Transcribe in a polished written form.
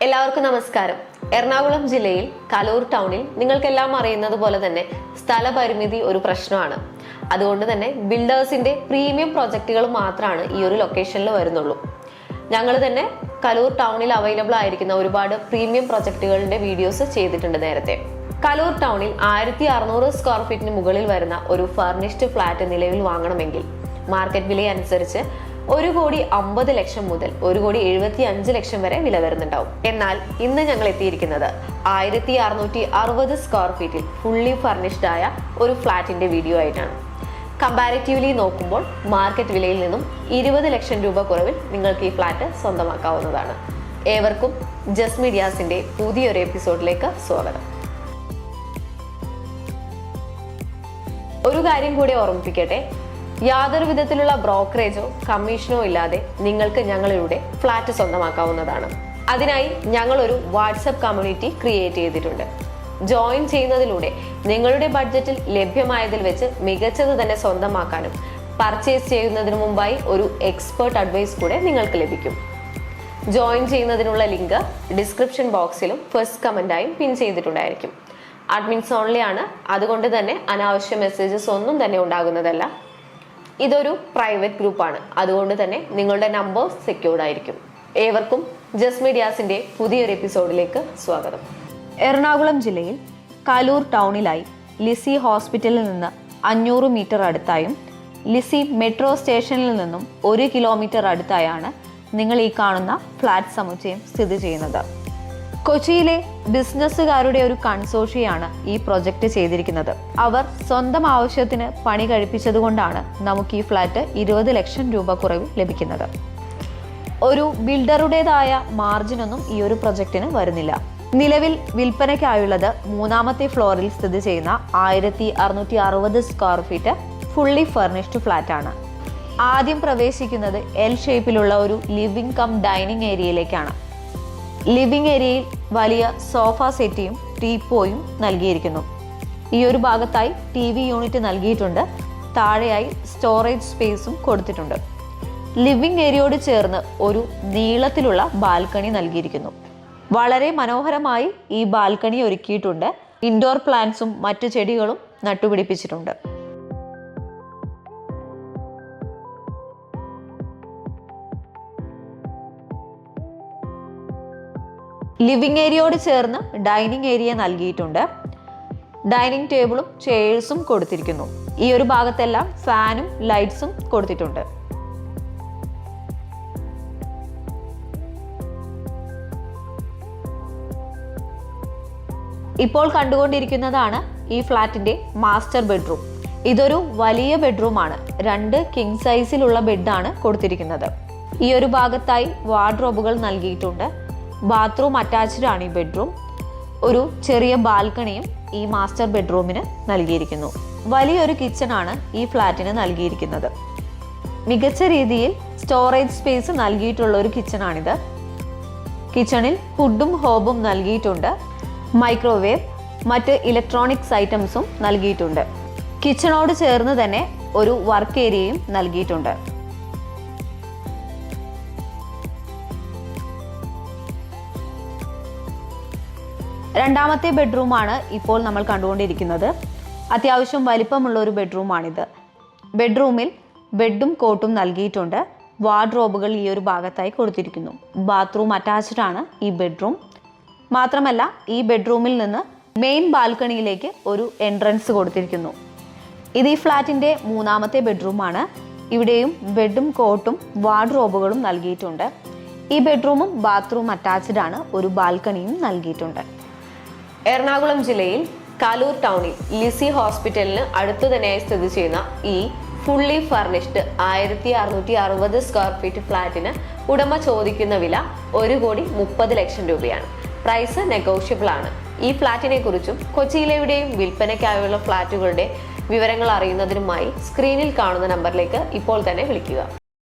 എല്ലാവർക്കും നമസ്കാരം. എറണാകുളം ജില്ലയിൽ കലൂർ ടൗണിൽ നിങ്ങൾക്കെല്ലാം അറിയുന്നത് പോലെ തന്നെ സ്ഥലപരിമിതി ഒരു പ്രശ്നമാണ്. അതുകൊണ്ട് തന്നെ ബിൽഡേഴ്സിന്റെ പ്രീമിയം പ്രൊജക്ടുകൾ മാത്രമാണ് ഈ ഒരു ലൊക്കേഷനിൽ വരുന്നുള്ളൂ. ഞങ്ങൾ തന്നെ കലൂർ ടൗണിൽ അവൈലബിൾ ആയിരിക്കുന്ന ഒരുപാട് പ്രീമിയം പ്രൊജക്ടുകളുടെ വീഡിയോസ് ചെയ്തിട്ടുണ്ട് നേരത്തെ. കലൂർ ടൗണിൽ 1600 സ്ക്വയർ ഫീറ്റിന് മുകളിൽ വരുന്ന ഒരു ഫർണിഷ്ഡ് ഫ്ലാറ്റ് നിലവിൽ വാങ്ങണമെങ്കിൽ മാർക്കറ്റ് വില അനുസരിച്ച് 1,50,00,000 മുതൽ 1,75,00,000 വരെ വില വരുന്നുണ്ടാവും. എന്നാൽ ഇന്ന് ഞങ്ങൾ എത്തിയിരിക്കുന്നത് 1660 സ്ക്വയർ ഫീറ്റിൽ ഫുള്ളി ഫർണിഷ്ഡ് ആയ ഒരു ഫ്ലാറ്റിന്റെ വീഡിയോ ആയിട്ടാണ്. കമ്പാരിറ്റീവ്ലി നോക്കുമ്പോൾ മാർക്കറ്റ് വിലയിൽ നിന്നും 20 ലക്ഷം രൂപ കുറവിൽ നിങ്ങൾക്ക് ഈ ഫ്ലാറ്റ് സ്വന്തമാക്കാവുന്നതാണ്. ഏവർക്കും ജസ് മീഡിയാസിന്റെ പുതിയൊരു എപ്പിസോഡിലേക്ക് സ്വാഗതം. ഒരു കാര്യം കൂടി ഓർമ്മിപ്പിക്കട്ടെ, യാതൊരു വിധത്തിലുള്ള ബ്രോക്കറേജോ കമ്മീഷനോ ഇല്ലാതെ നിങ്ങൾക്ക് ഞങ്ങളിലൂടെ ഫ്ലാറ്റ് സ്വന്തമാക്കാവുന്നതാണ്. അതിനായി ഞങ്ങൾ ഒരു വാട്സപ്പ് കമ്മ്യൂണിറ്റി ക്രിയേറ്റ് ചെയ്തിട്ടുണ്ട്. ജോയിൻ ചെയ്യുന്നതിലൂടെ നിങ്ങളുടെ ബഡ്ജറ്റിൽ ലഭ്യമായതിൽ വെച്ച് മികച്ചത് തന്നെ സ്വന്തമാക്കാനും പർച്ചേസ് ചെയ്യുന്നതിന് മുമ്പായി ഒരു എക്സ്പേർട്ട് അഡ്വൈസ് കൂടെ നിങ്ങൾക്ക് ലഭിക്കും. ജോയിൻ ചെയ്യുന്നതിനുള്ള ലിങ്ക് ഡിസ്ക്രിപ്ഷൻ ബോക്സിലും ഫസ്റ്റ് കമന്റായും പിൻ ചെയ്തിട്ടുണ്ടായിരിക്കും. അഡ്മിൻസ് ഓൺലി ആണ്, അതുകൊണ്ട് തന്നെ അനാവശ്യ മെസ്സേജസ് ഒന്നും തന്നെ ഉണ്ടാകുന്നതല്ല. ഇതൊരു പ്രൈവറ്റ് ഗ്രൂപ്പാണ്, അതുകൊണ്ട് തന്നെ നിങ്ങളുടെ നമ്പർ സെക്യൂർഡ് ആയിരിക്കും. ഏവർക്കും ജസ് മീഡിയാസിന്റെ പുതിയൊരു എപ്പിസോഡിലേക്ക് സ്വാഗതം. എറണാകുളം ജില്ലയിൽ കലൂർ ടൗണിലായി ലിസി ഹോസ്പിറ്റലിൽ നിന്ന് 500 മീറ്റർ അടുത്തായും ലിസി മെട്രോ സ്റ്റേഷനിൽ നിന്നും 1 കിലോമീറ്റർ അടുത്തായാണ് നിങ്ങൾ ഈ കാണുന്ന ഫ്ലാറ്റ് സമുച്ചയം സ്ഥിതി ചെയ്യുന്നത്. കൊച്ചിയിലെ ബിസിനസ്സുകാരുടെ ഒരു കൺസോർഷ്യയാണ് ഈ പ്രൊജക്ട് ചെയ്തിരിക്കുന്നത്. അവർ സ്വന്തം ആവശ്യത്തിന് പണി കഴിപ്പിച്ചതുകൊണ്ടാണ് നമുക്ക് ഈ ഫ്ലാറ്റ് 20 ലക്ഷം രൂപ കുറവിൽ ലഭിക്കുന്നത്. ഒരു ബിൽഡറുടേതായ മാർജിനൊന്നും ഈ ഒരു പ്രൊജക്ടിന് വരുന്നില്ല. നിലവിൽ വിൽപ്പനയ്ക്കായുള്ളത് 3ാമത്തെ ഫ്ലോറിൽ സ്ഥിതി ചെയ്യുന്ന 1660 square feet fully furnished flat ആണ്. ആദ്യം പ്രവേശിക്കുന്നത് എൽ ഷേപ്പിലുള്ള ഒരു ലിവിംഗ് കം ഡൈനിങ് ഏരിയയിലേക്കാണ്. ലിവിംഗ് ഏരിയയിൽ വലിയ സോഫ സെറ്റിയും ടീപ്പോയും നൽകിയിരിക്കുന്നു. ഈ ഒരു ഭാഗത്തായി TV യൂണിറ്റ് നൽകിയിട്ടുണ്ട്. താഴെയായി സ്റ്റോറേജ് സ്പേസും കൊടുത്തിട്ടുണ്ട്. ലിവിംഗ് ഏരിയയോട് ചേർന്ന് ഒരു നീളത്തിലുള്ള ബാൽക്കണി നൽകിയിരിക്കുന്നു. വളരെ മനോഹരമായി ഈ ബാൽക്കണി ഒരുക്കിയിട്ടുണ്ട്. ഇൻഡോർ പ്ലാന്റ്സും മറ്റു ചെടികളും നട്ടുപിടിപ്പിച്ചിട്ടുണ്ട്. ലിവിംഗ് ഏരിയയോട് ചേർന്ന് ഡൈനിങ് ഏരിയ നൽകിയിട്ടുണ്ട്. ഡൈനിങ് ടേബിളും ചെയേഴ്സും കൊടുത്തിരിക്കുന്നു. ഈ ഒരു ഭാഗത്തെല്ലാം ഫാനും ലൈറ്റ്സും കൊടുത്തിട്ടുണ്ട്. ഇപ്പോൾ കണ്ടുകൊണ്ടിരിക്കുന്നതാണ് ഈ ഫ്ലാറ്റിന്റെ മാസ്റ്റർ ബെഡ്റൂം. ഇതൊരു വലിയ ബെഡ്റൂമാണ്. 2 കിങ് സൈസിലുള്ള ബെഡാണ് കൊടുത്തിരിക്കുന്നത്. ഈ ഒരു ഭാഗത്തായി വാർഡ്രോബുകൾ നൽകിയിട്ടുണ്ട്. ബാത്റൂം അറ്റാച്ച്ഡ് ആണ് ഈ ബെഡ്റൂം. ഒരു ചെറിയ ബാൽക്കണിയും ഈ മാസ്റ്റർ ബെഡ്റൂമിന് നൽകിയിരിക്കുന്നു. വലിയൊരു കിച്ചണാണ് ഈ ഫ്ലാറ്റിന് നൽകിയിരിക്കുന്നത്. മികച്ച രീതിയിൽ സ്റ്റോറേജ് സ്പേസ് നൽകിയിട്ടുള്ള ഒരു കിച്ചണാണിത്. കിച്ചണിൽ ഹുഡും ഹോബും നൽകിയിട്ടുണ്ട്. മൈക്രോവേവ്, മറ്റ് ഇലക്ട്രോണിക്സ് ഐറ്റംസും നൽകിയിട്ടുണ്ട്. കിച്ചണോട് ചേർന്ന് തന്നെ ഒരു വർക്ക് ഏരിയയും നൽകിയിട്ടുണ്ട്. രണ്ടാമത്തെ ബെഡ്റൂമാണ് ഇപ്പോൾ നമ്മൾ കണ്ടുകൊണ്ടിരിക്കുന്നത്. അത്യാവശ്യം വലിപ്പമുള്ള ഒരു ബെഡ്റൂമാണിത്. ബെഡ്റൂമിൽ ബെഡും കോട്ടും നൽകിയിട്ടുണ്ട്. വാർഡ്രോബുകൾ ഈ ഒരു ഭാഗത്തായി കൊടുത്തിരിക്കുന്നു. ബാത്റൂം അറ്റാച്ച്ഡ് ആണ് ഈ ബെഡ്റൂം. മാത്രമല്ല ഈ ബെഡ്റൂമിൽ നിന്ന് മെയിൻ ബാൽക്കണിയിലേക്ക് ഒരു എൻട്രൻസ് കൊടുത്തിരിക്കുന്നു. ഇത് ഈ ഫ്ലാറ്റിൻ്റെ 3ാമത്തെ ബെഡ്റൂമാണ്. ഇവിടെയും ബെഡും കോട്ടും വാർഡ്രോബുകളും നൽകിയിട്ടുണ്ട്. ഈ ബെഡ്റൂമും ബാത്റൂം അറ്റാച്ച്ഡ് ആണ്. ഒരു ബാൽക്കണിയും നൽകിയിട്ടുണ്ട്. എറണാകുളം ജില്ലയിൽ കലൂർ ടൗണിൽ ലിസി ഹോസ്പിറ്റലിന് അടുത്തു തന്നെയായി സ്ഥിതി ചെയ്യുന്ന ഈ ഫുള്ളി ഫർണിഷ്ഡ് 1660 സ്ക്വയർ ഫീറ്റ് ഫ്ലാറ്റിന് ഉടമ ചോദിക്കുന്ന വില 1,30,00,000 രൂപയാണ്. പ്രൈസ് നെഗോഷ്യബിൾ ആണ്. ഈ ഫ്ലാറ്റിനെ കുറിച്ചും കൊച്ചിയിലെവിടെയും വിൽപ്പനയ്ക്കായുള്ള ഫ്ലാറ്റുകളുടെ വിവരങ്ങൾ അറിയുന്നതിനുമായി സ്ക്രീനിൽ കാണുന്ന നമ്പറിലേക്ക് ഇപ്പോൾ തന്നെ വിളിക്കുക.